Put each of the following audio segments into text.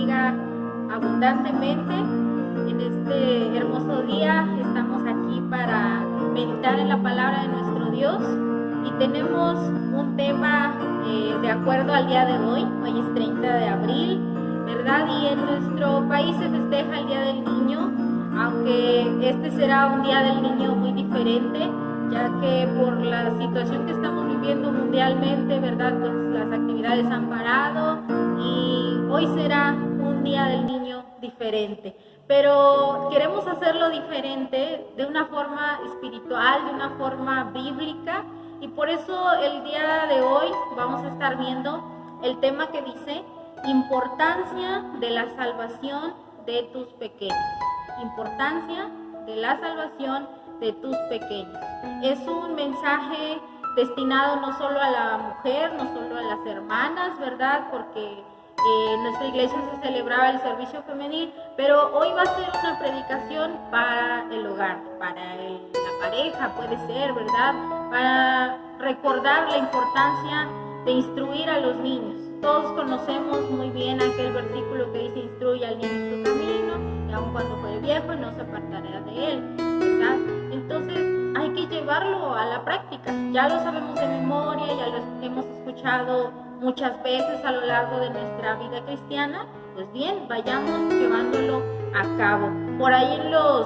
bendiga abundantemente. En este hermoso día estamos aquí para meditar en la palabra de nuestro Dios y tenemos un tema de acuerdo al día de hoy. Hoy es 30 de abril, ¿verdad? Y en nuestro país se festeja el Día del Niño, aunque este será un Día del Niño muy diferente, ya que por la situación que estamos viviendo mundialmente, ¿verdad? Pues las actividades han parado y hoy será un Día del Niño diferente. Pero queremos hacerlo diferente de una forma espiritual, de una forma bíblica, y por eso el día de hoy vamos a estar viendo el tema que dice importancia de la salvación de tus pequeños. Importancia de la salvación de tus pequeños. Es un mensaje destinado no solo a la mujer, no solo a las hermanas, ¿verdad? Porque en nuestra iglesia se celebraba el servicio femenil, pero hoy va a ser una predicación para el hogar, para la pareja, puede ser, ¿verdad? Para recordar la importancia de instruir a los niños. Todos conocemos muy bien aquel versículo que dice: instruye al niño en su camino, y aun cuando fuere viejo no se apartará de él, ¿verdad? Entonces hay que llevarlo a la práctica. Ya lo sabemos de memoria, ya lo hemos escuchado muchas veces a lo largo de nuestra vida cristiana. Pues bien, vayamos llevándolo a cabo. Por ahí en los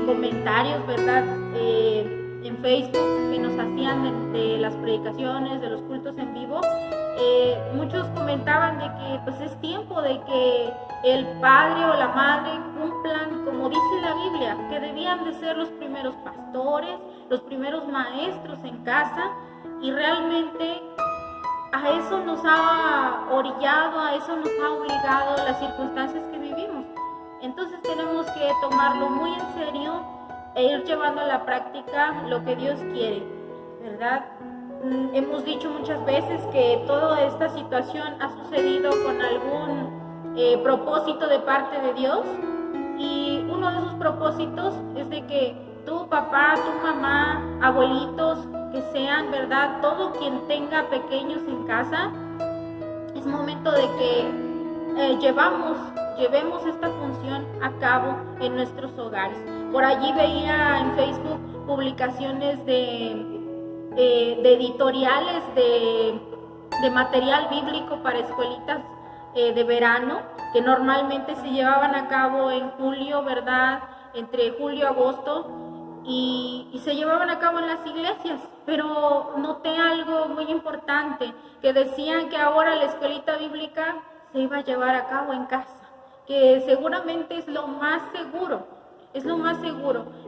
comentarios, ¿verdad? En Facebook que nos hacían de las predicaciones, de los cultos en vivo, muchos comentaban de que pues es tiempo de que el padre o la madre cumplan, como dice la Biblia, que debían de ser los primeros pastores, los primeros maestros en casa, y realmente a eso nos ha orillado, a eso nos ha obligado las circunstancias que vivimos. Entonces tenemos que tomarlo muy en serio e ir llevando a la práctica lo que Dios quiere, ¿verdad? Hemos dicho muchas veces que toda esta situación ha sucedido con algún propósito de parte de Dios, y uno de esos propósitos es de que tu papá, tu mamá, abuelitos, que sean, ¿verdad? Todo quien tenga pequeños en casa, es momento de que llevemos esta función a cabo en nuestros hogares. Por allí veía en Facebook publicaciones de editoriales de material bíblico para escuelitas de verano, que normalmente se llevaban a cabo en julio, ¿verdad? Entre julio y agosto, y se llevaban a cabo en las iglesias. Pero noté algo muy importante, que decían que ahora la escuelita bíblica se iba a llevar a cabo en casa, que seguramente es lo más seguro,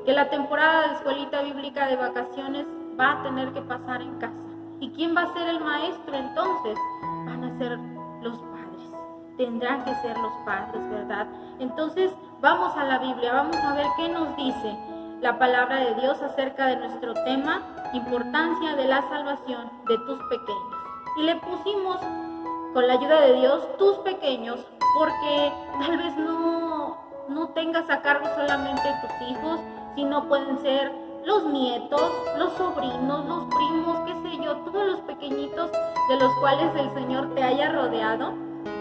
que la temporada de escuelita bíblica de vacaciones va a tener que pasar en casa. ¿Y quién va a ser el maestro entonces? Van a ser los padres, tendrán que ser los padres, ¿verdad? Entonces vamos a la Biblia, vamos a ver qué nos dice la palabra de Dios acerca de nuestro tema, importancia de la salvación de tus pequeños. Y le pusimos, con la ayuda de Dios, tus pequeños, porque tal vez no tengas a cargo solamente tus hijos, sino pueden ser los nietos, los sobrinos, los primos, qué sé yo, todos los pequeñitos de los cuales el Señor te haya rodeado.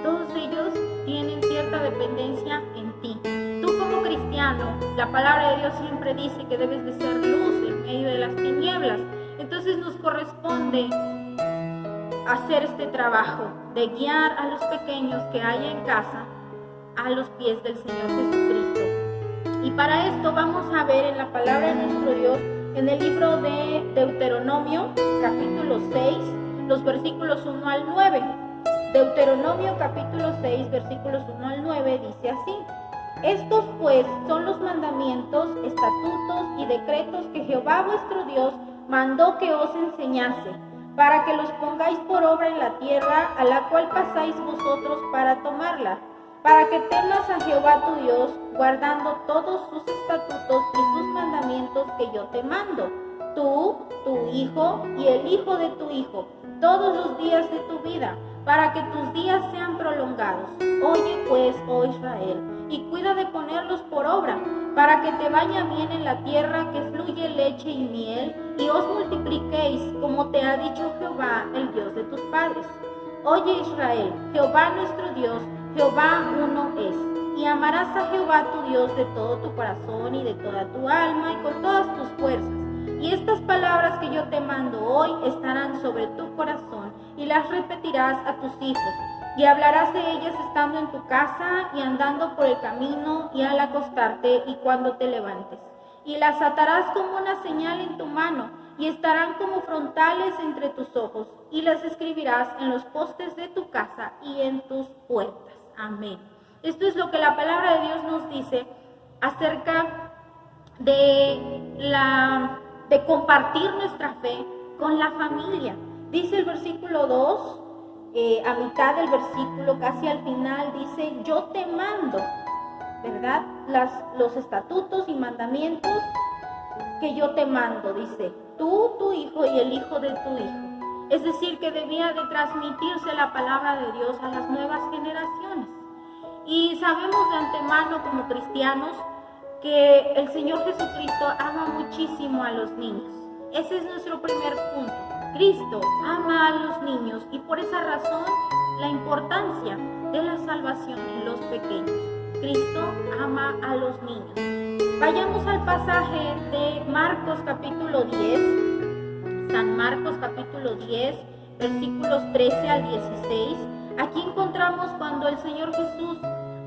Todos ellos tienen cierta dependencia en ti. Tú como cristiano, la palabra de Dios siempre dice que debes de ser luz en medio de las tinieblas. Entonces nos corresponde hacer este trabajo de guiar a los pequeños que hay en casa a los pies del Señor Jesucristo. Y para esto vamos a ver en la palabra de nuestro Dios, en el libro de Deuteronomio, capítulo 6, los versículos 1 al 9. Deuteronomio capítulo 6, versículos 1 al 9 dice así: estos pues son los mandamientos, estatutos y decretos que Jehová vuestro Dios mandó que os enseñase, para que los pongáis por obra en la tierra a la cual pasáis vosotros para tomarla, para que temas a Jehová tu Dios, guardando todos sus estatutos y sus mandamientos que yo te mando, tú, tu hijo y el hijo de tu hijo, todos los días de tu vida, para que tus días sean prolongados. Oye pues, oh Israel, y cuida de ponerlos por obra, para que te vaya bien en la tierra que fluye leche y miel, y os multipliquéis, como te ha dicho Jehová, el Dios de tus padres. Oye Israel, Jehová nuestro Dios, Jehová uno es. Y amarás a Jehová tu Dios de todo tu corazón y de toda tu alma y con todas tus fuerzas. Y estas palabras que yo te mando hoy estarán sobre tu corazón y las repetirás a tus hijos. Y hablarás de ellas estando en tu casa y andando por el camino y al acostarte y cuando te levantes. Y las atarás como una señal en tu mano y estarán como frontales entre tus ojos. Y las escribirás en los postes de tu casa y en tus puertas. Amén. Esto es lo que la palabra de Dios nos dice acerca de compartir nuestra fe con la familia. Dice el versículo 2, a mitad del versículo, casi al final, dice, yo te mando, ¿verdad? Los estatutos y mandamientos que yo te mando, dice, tú, tu hijo y el hijo de tu hijo. Es decir, que debía de transmitirse la palabra de Dios a las nuevas generaciones. Y sabemos de antemano como cristianos que el Señor Jesucristo ama muchísimo a los niños. Ese es nuestro primer punto. Cristo ama a los niños y por esa razón la importancia de la salvación en los pequeños. Cristo ama a los niños. Vayamos al pasaje de Marcos capítulo 10, San Marcos capítulo 10, versículos 13 al 16. Aquí encontramos cuando el Señor Jesús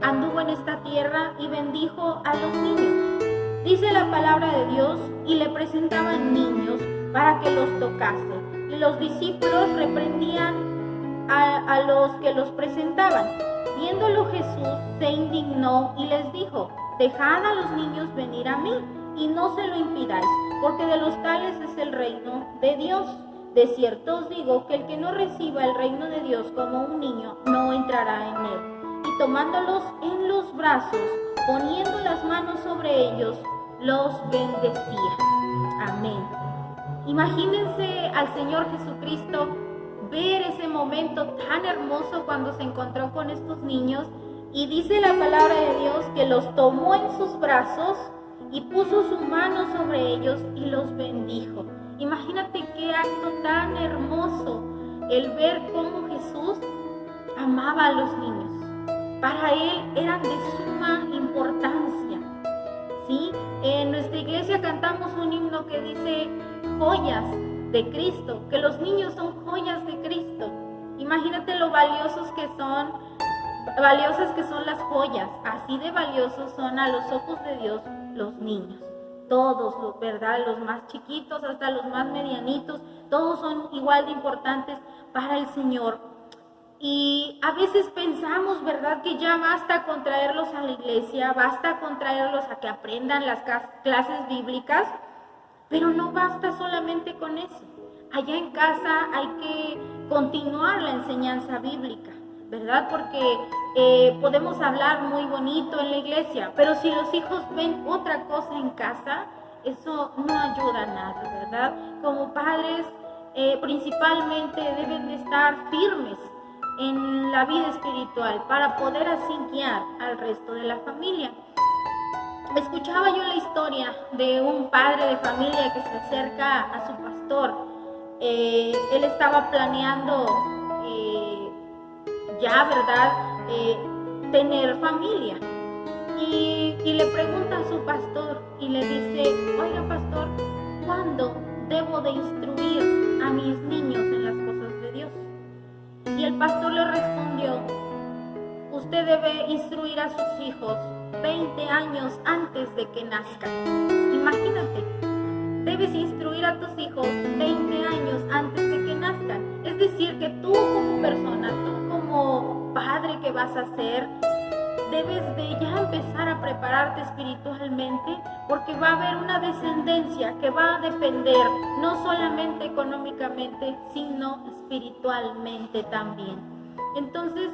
anduvo en esta tierra y bendijo a los niños. Dice la palabra de Dios, y le presentaban niños para que los tocase. Y los discípulos reprendían a los que los presentaban. Viéndolo Jesús se indignó y les dijo, dejad a los niños venir a mí y no se lo impidáis, porque de los tales es el reino de Dios. De cierto os digo que el que no reciba el reino de Dios como un niño no entrará en él. Y tomándolos en los brazos, poniendo las manos sobre ellos, los bendecía. Amén. Imagínense al Señor Jesucristo ver ese momento tan hermoso cuando se encontró con estos niños y dice la palabra de Dios que los tomó en sus brazos y puso su mano sobre ellos y los bendijo. Imagínate qué acto tan hermoso el ver cómo Jesús amaba a los niños. Para él eran de suma importancia. ¿Sí? En nuestra iglesia cantamos un himno que dice joyas de Cristo, que los niños son joyas de Cristo. Imagínate lo valiosas que son las joyas. Así de valiosos son a los ojos de Dios los niños. Todos, ¿verdad? Los más chiquitos hasta los más medianitos, todos son igual de importantes para el Señor. Y a veces pensamos, ¿verdad?, que ya basta con traerlos a la iglesia, basta con traerlos a que aprendan las clases bíblicas, pero no basta solamente con eso. Allá en casa hay que continuar la enseñanza bíblica, ¿verdad? Porque podemos hablar muy bonito en la iglesia, pero si los hijos ven otra cosa en casa, eso no ayuda a nada, ¿verdad? Como padres, principalmente deben de estar firmes en la vida espiritual para poder así guiar al resto de la familia. Escuchaba yo la historia de un padre de familia que se acerca a su pastor. Él estaba planeando ya, ¿verdad?, tener familia. Y le pregunta a su pastor y le dice, oiga pastor, ¿cuándo debo de instruir a mis niños en las cosas de Dios? Y el pastor le respondió, usted debe instruir a sus hijos 20 años antes de que nazcan. Imagínate, debes instruir a tus hijos 20 años antes de que nazcan. Es decir, que tú como persona, tú como padre que vas a ser, debes de ya empezar a prepararte espiritualmente, porque va a haber una descendencia que va a depender no solamente económicamente, sino espiritualmente también. Entonces,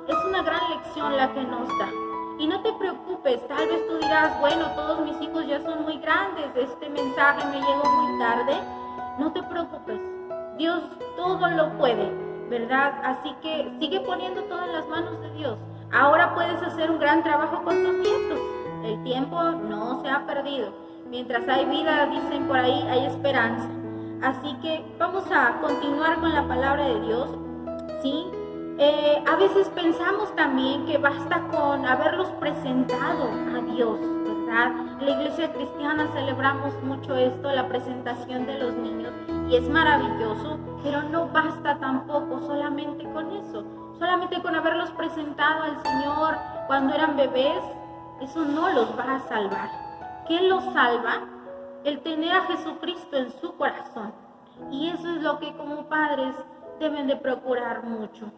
es una gran lección la que nos da. Y no te preocupes, tal vez tú dirás, bueno, todos mis hijos ya son muy grandes, este mensaje me llegó muy tarde. No te preocupes, Dios todo lo puede, ¿verdad? Así que sigue poniendo todo en las manos de Dios. Ahora puedes hacer un gran trabajo con tus nietos. El tiempo no se ha perdido. Mientras hay vida, dicen por ahí, hay esperanza. Así que vamos a continuar con la palabra de Dios. Sí, A veces pensamos también que basta con haberlos presentado a Dios, ¿verdad? En la iglesia cristiana celebramos mucho esto, la presentación de los niños, y es maravilloso, pero no basta tampoco solamente con eso, solamente con haberlos presentado al Señor cuando eran bebés. Eso no los va a salvar. ¿Qué los salva? El tener a Jesucristo en su corazón. Y eso es lo que como padres deben de procurar mucho.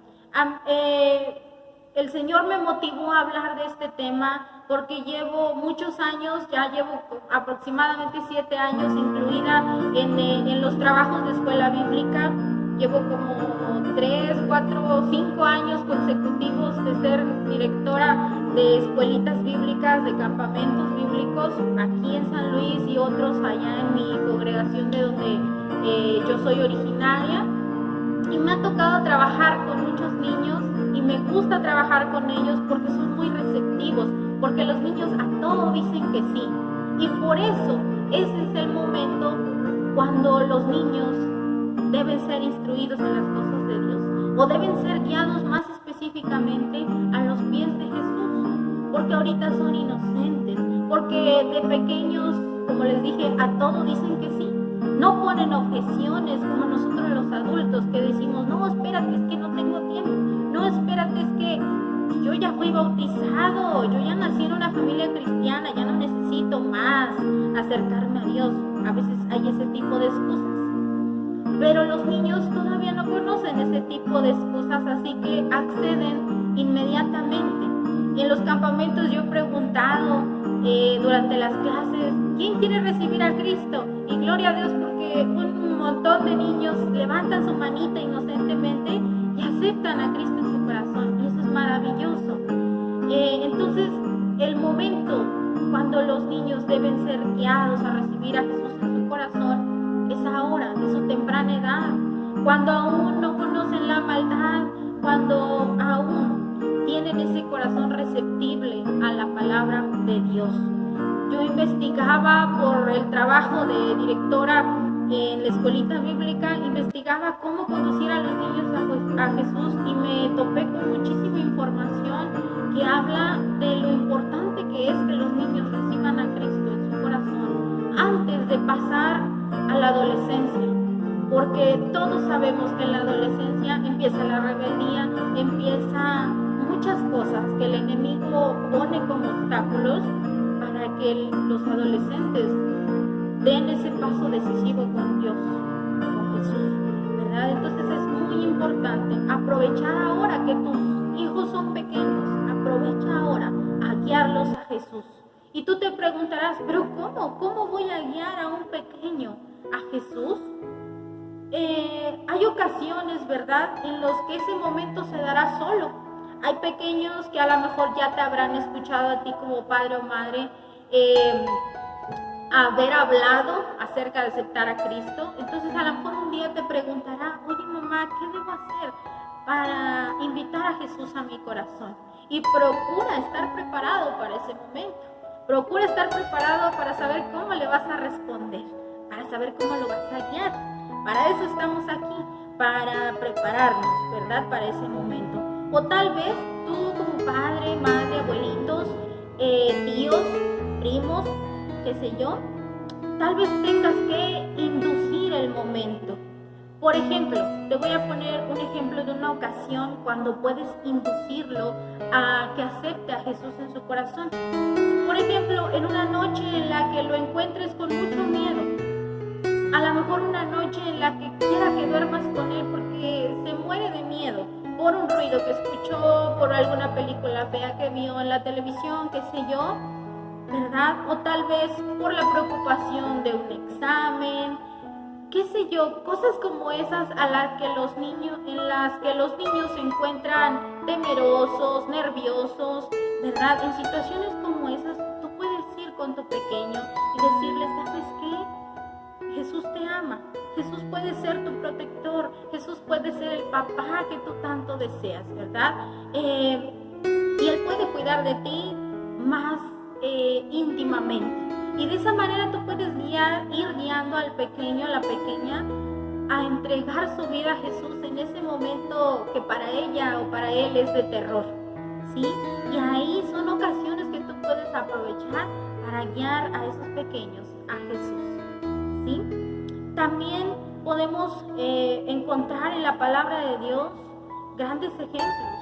El Señor me motivó a hablar de este tema porque llevo muchos años, ya llevo aproximadamente 7 años incluida en los trabajos de escuela bíblica. Llevo como 3, 4, 5 años consecutivos de ser directora de escuelitas bíblicas, de campamentos bíblicos aquí en San Luis y otros allá en mi congregación de donde yo soy originaria. Y me ha tocado trabajar con muchos niños y me gusta trabajar con ellos porque son muy receptivos, porque los niños a todo dicen que sí. Y por eso ese es el momento cuando los niños deben ser instruidos en las cosas de Dios o deben ser guiados más específicamente a los pies de Jesús, porque ahorita son inocentes, porque de pequeños, como les dije, a todo dicen que sí. No ponen objeciones como nosotros los adultos que decimos, no, espérate, es que no tengo tiempo, no, espérate, es que yo ya fui bautizado, yo ya nací en una familia cristiana, ya no necesito más acercarme a Dios. A veces hay ese tipo de excusas, pero los niños todavía no conocen ese tipo de excusas, así que acceden inmediatamente. En los campamentos yo he preguntado durante las clases, ¿quién quiere recibir a Cristo? Y gloria a Dios porque un montón de niños levantan su manita inocentemente y aceptan a Cristo en su corazón, y eso es maravilloso. Entonces, el momento cuando los niños deben ser guiados a recibir a Jesús en su corazón es ahora, de su temprana edad, cuando aún no conocen la maldad, cuando aún tienen ese corazón receptible a la palabra de Dios. Yo investigaba por el trabajo de directora en la escuelita bíblica, investigaba cómo conducir a los niños a Jesús y me topé con muchísima información que habla de lo importante que es que los niños reciban a Cristo en su corazón antes de pasar a la adolescencia, porque todos sabemos que en la adolescencia empieza la rebeldía, empieza muchas cosas que el enemigo pone como obstáculos para que los adolescentes den ese paso decisivo con Dios, con Jesús, ¿verdad? Entonces es muy importante aprovechar ahora que tus hijos son pequeños, aprovecha ahora a guiarlos a Jesús. Y tú te preguntarás, ¿pero cómo? ¿Cómo voy a guiar a un pequeño a Jesús? Hay ocasiones, ¿verdad?, en los que ese momento se dará solo. Hay pequeños que a lo mejor ya te habrán escuchado a ti como padre o madre haber hablado acerca de aceptar a Cristo. Entonces a lo mejor un día te preguntará, oye mamá, ¿qué debo hacer para invitar a Jesús a mi corazón? Y procura estar preparado para ese momento. Procura estar preparado para saber cómo le vas a responder, para saber cómo lo vas a guiar. Para eso estamos aquí, para prepararnos, ¿verdad?, para ese momento. O tal vez tú como padre, madre, abuelitos, tíos, primos, qué sé yo, tal vez tengas que inducir el momento. Por ejemplo, te voy a poner un ejemplo de una ocasión cuando puedes inducirlo a que acepte a Jesús en su corazón. Por ejemplo, en una noche en la que lo encuentres con mucho miedo. A lo mejor una noche en la que quiera que duermas con él porque se muere de miedo por un ruido que escuchó, por alguna película fea que vio en la televisión, qué sé yo, ¿verdad? O tal vez por la preocupación de un examen, qué sé yo, cosas como esas en las que los niños se encuentran temerosos, nerviosos, ¿verdad? En situaciones como esas, tú puedes ir con tu pequeño y decirle, ¿sabes qué? Jesús te ama, Jesús puede ser tu protector, Jesús puede ser el papá que tú tanto deseas, ¿verdad? Y Él puede cuidar de ti más íntimamente. Y de esa manera tú puedes ir guiando al pequeño, a la pequeña, a entregar su vida a Jesús en ese momento que para ella o para él es de terror, ¿sí? Y ahí son ocasiones que tú puedes aprovechar para guiar a esos pequeños a Jesús, ¿sí? También podemos encontrar en la palabra de Dios grandes ejemplos,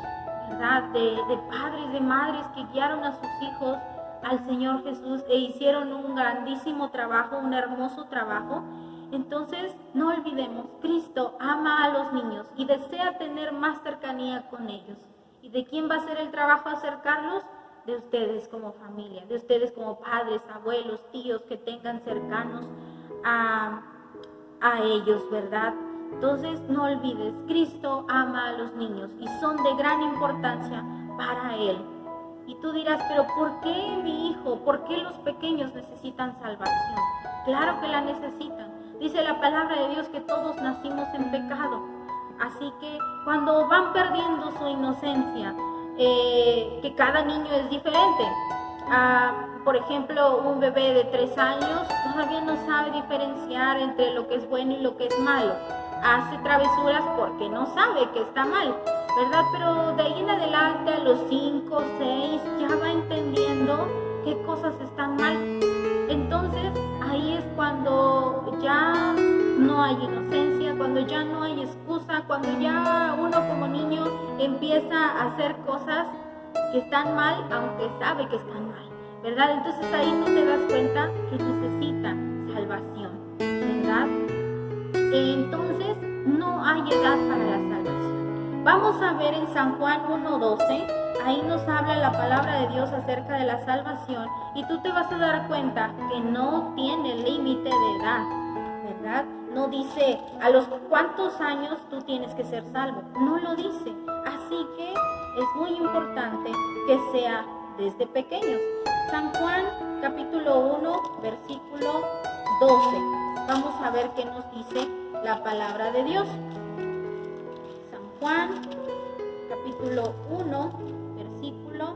¿verdad? De padres, de madres que guiaron a sus hijos al Señor Jesús e hicieron un grandísimo trabajo, un hermoso trabajo. Entonces, no olvidemos, Cristo ama a los niños y desea tener más cercanía con ellos. ¿Y de quién va a ser el trabajo acercarlos? De ustedes como familia, de ustedes como padres, abuelos, tíos que tengan cercanos a ellos, ¿verdad? Entonces, no olvides, Cristo ama a los niños y son de gran importancia para Él. Y tú dirás, pero ¿por qué mi hijo? ¿Por qué los pequeños necesitan salvación? Claro que la necesitan. Dice la palabra de Dios que todos nacimos en pecado. Así que cuando van perdiendo su inocencia, que cada niño es diferente. Por ejemplo, un bebé de 3 años todavía no sabe diferenciar entre lo que es bueno y lo que es malo. Hace travesuras porque no sabe que está mal, ¿verdad? Pero de ahí en adelante, a los 5, 6, ya va entendiendo qué cosas están mal. Entonces, ahí es cuando ya no hay inocencia, cuando ya no hay excusa, cuando ya uno como niño empieza a hacer cosas que están mal, aunque sabe que están mal, ¿verdad? Entonces ahí tú te das cuenta que necesita salvación, ¿verdad? Entonces no hay edad para la salvación. Vamos a ver en San Juan 1:12, ahí nos habla la palabra de Dios acerca de la salvación y tú te vas a dar cuenta que no tiene límite de edad, ¿verdad? No dice a los cuántos años tú tienes que ser salvo, no lo dice. Así que es muy importante que sea desde pequeños. San Juan capítulo 1, versículo 12. Vamos a ver qué nos dice la palabra de Dios. San Juan capítulo 1, versículo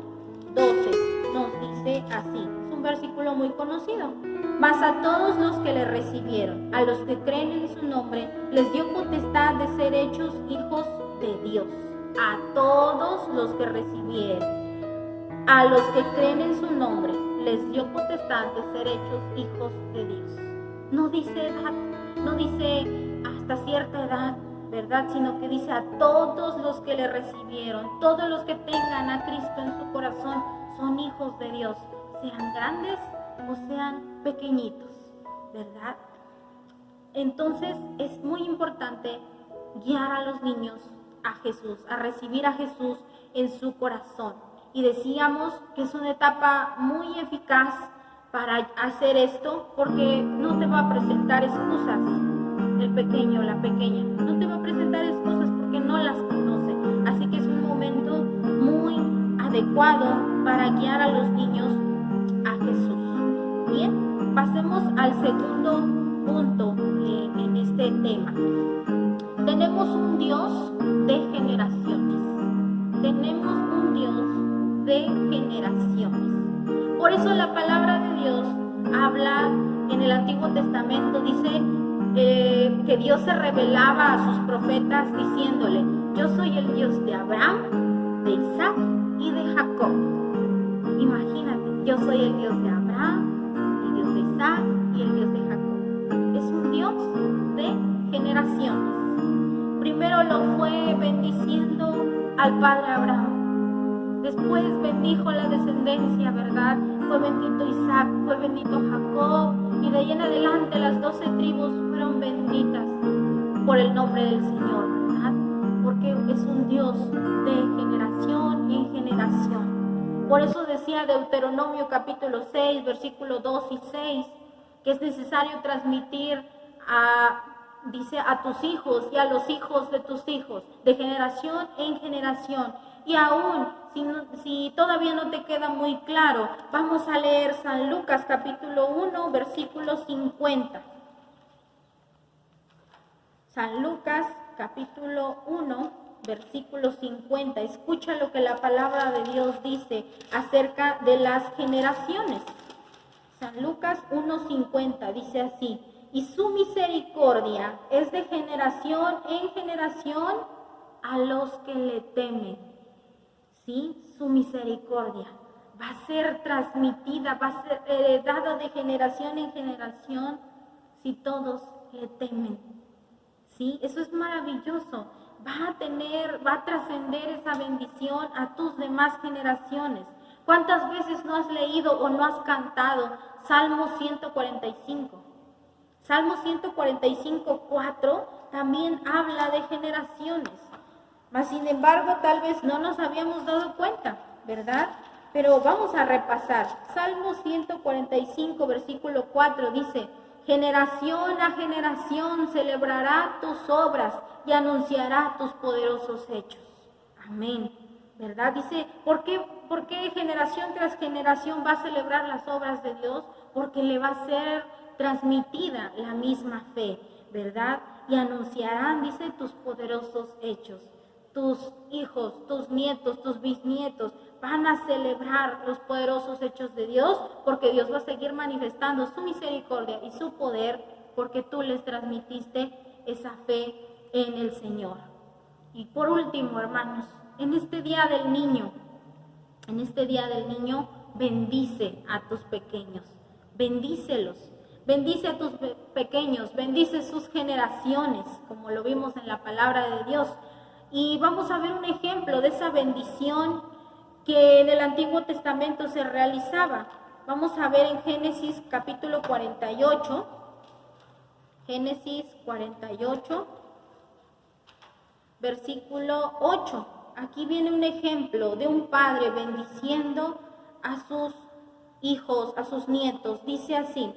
12. Nos dice así. Es un versículo muy conocido. Mas a todos los que le recibieron, a los que creen en su nombre, les dio potestad de ser hechos hijos de Dios. A todos los que recibieron, a los que creen en su nombre, les dio potestad de ser hechos hijos de Dios. No dice edad, no dice hasta cierta edad, ¿verdad? Sino que dice a todos los que le recibieron, todos los que tengan a Cristo en su corazón, son hijos de Dios, sean grandes o sean pequeñitos, ¿verdad? Entonces es muy importante guiar a los niños a Jesús, a recibir a Jesús en su corazón. Y decíamos que es una etapa muy eficaz para hacer esto, porque no te va a presentar excusas el pequeño o la pequeña, no te va a presentar excusas porque no las conoce. Así que es un momento muy adecuado para guiar a los niños a Jesús. Bien, pasemos al segundo punto en este tema. Tenemos un Dios de generaciones. Tenemos un Dios de generaciones. Por eso la palabra de Dios habla en el Antiguo Testamento, dice que Dios se revelaba a sus profetas diciéndole: yo soy el Dios de Abraham, de Isaac y de Jacob. Imagínate, yo soy el Dios de Abraham, el Dios de Isaac y el Dios de Jacob. Es un Dios de generaciones. Primero lo fue bendiciendo al padre Abraham. Después bendijo la descendencia, ¿verdad? Fue bendito Isaac, fue bendito Jacob. Y de ahí en adelante las 12 tribus fueron benditas por el nombre del Señor, ¿verdad? Porque es un Dios de generación en generación. Por eso decía Deuteronomio capítulo 6, versículos 2 y 6, que es necesario transmitir dice a tus hijos y a los hijos de tus hijos, de generación en generación. Y aún, si todavía no te queda muy claro, vamos a leer San Lucas capítulo 1, versículo 50. San Lucas capítulo 1, versículo 50. Escucha lo que la palabra de Dios dice acerca de las generaciones. San Lucas 1:50 dice así: y su misericordia es de generación en generación a los que le temen. ¿Sí? Su misericordia va a ser transmitida, va a ser heredada de generación en generación si todos le temen. ¿Sí? Eso es maravilloso. Va a trascender esa bendición a tus demás generaciones. ¿Cuántas veces no has leído o no has cantado Salmo 145? Salmo 145, 4 también habla de generaciones. Mas, sin embargo, tal vez no nos habíamos dado cuenta, ¿verdad? Pero vamos a repasar. Salmo 145, versículo 4 dice: generación a generación celebrará tus obras y anunciará tus poderosos hechos. Amén. ¿Verdad? Dice, ¿por qué generación tras generación va a celebrar las obras de Dios? Porque le va a ser transmitida la misma fe, ¿verdad? Y anunciarán, dice, tus poderosos hechos. Tus hijos, tus nietos, tus bisnietos van a celebrar los poderosos hechos de Dios, porque Dios va a seguir manifestando su misericordia y su poder, porque tú les transmitiste esa fe en el Señor. Y por último, hermanos, en este día del niño, bendice a tus pequeños, bendícelos, bendice a tus pequeños, bendice sus generaciones, como lo vimos en la palabra de Dios. Y vamos a ver un ejemplo de esa bendición que en el Antiguo Testamento se realizaba. Vamos a ver en Génesis capítulo 48, Génesis 48, versículo 8. Aquí viene un ejemplo de un padre bendiciendo a sus hijos, a sus nietos. Dice así,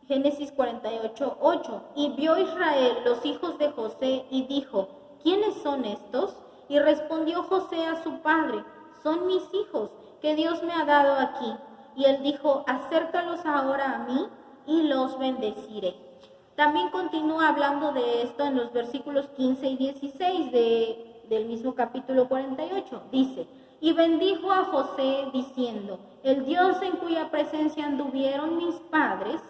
Génesis 48, 8. Y vio Israel los hijos de José y dijo: ¿quiénes son estos? Y respondió José a su padre: son mis hijos, que Dios me ha dado aquí. Y él dijo: acércalos ahora a mí y los bendeciré. También continúa hablando de esto en los versículos 15 y 16 del mismo capítulo 48. Dice: y bendijo a José diciendo: el Dios en cuya presencia anduvieron mis padres,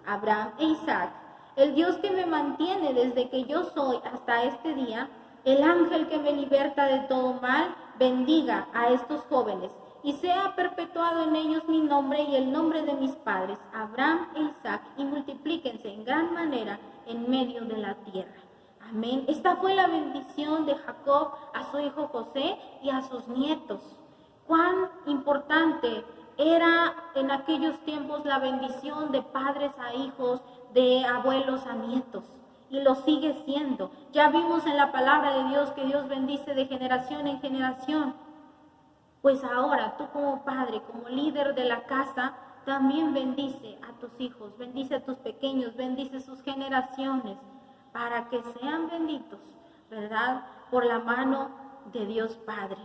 Abraham e Isaac, el Dios que me mantiene desde que yo soy hasta este día, el ángel que me liberta de todo mal, bendiga a estos jóvenes, y sea perpetuado en ellos mi nombre y el nombre de mis padres, Abraham e Isaac, y multiplíquense en gran manera en medio de la tierra. Amén. Esta fue la bendición de Jacob a su hijo José y a sus nietos. Cuán importante era en aquellos tiempos la bendición de padres a hijos, de abuelos a nietos. Y lo sigue siendo. Ya vimos en la palabra de Dios que Dios bendice de generación en generación. Pues ahora tú como padre, como líder de la casa, también bendice a tus hijos, bendice a tus pequeños, bendice sus generaciones, para que sean benditos, ¿verdad? Por la mano de Dios Padre,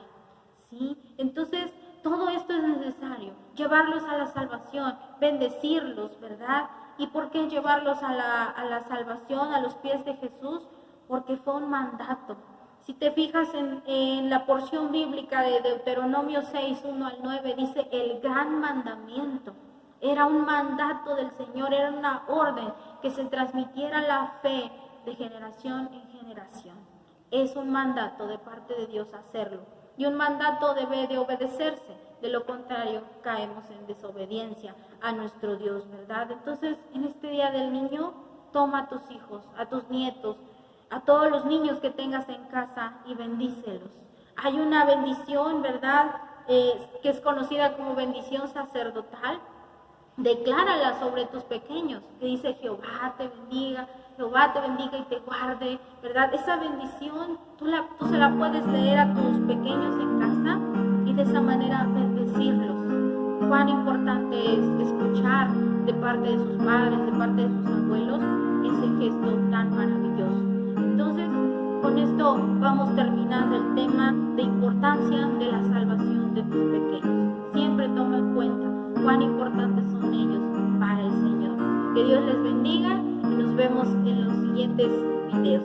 ¿sí? Entonces, todo esto es necesario, llevarlos a la salvación, bendecirlos, ¿verdad? ¿Y por qué llevarlos a la salvación, a los pies de Jesús? Porque fue un mandato. Si te fijas en la porción bíblica de Deuteronomio 6, 1 al 9, dice el gran mandamiento. Era un mandato del Señor, era una orden que se transmitiera la fe de generación en generación. Es un mandato de parte de Dios hacerlo. Y un mandato debe de obedecerse. De lo contrario, caemos en desobediencia a nuestro Dios, ¿verdad? Entonces, en este día del niño, toma a tus hijos, a tus nietos, a todos los niños que tengas en casa y bendícelos. Hay una bendición, ¿verdad? Que es conocida como bendición sacerdotal. Declárala sobre tus pequeños, que dice: Jehová te bendiga y te guarde, ¿verdad? Esa bendición tú se la puedes leer a tus pequeños en casa y de esa manera bendecirlos. Cuán importante es escuchar de parte de sus padres, de parte de sus abuelos, ese gesto tan maravilloso. Entonces, con esto vamos terminando el tema de importancia de la salvación de tus pequeños. Siempre toma en cuenta cuán importantes son ellos para el Señor. Que Dios les bendiga y nos vemos en los siguientes videos.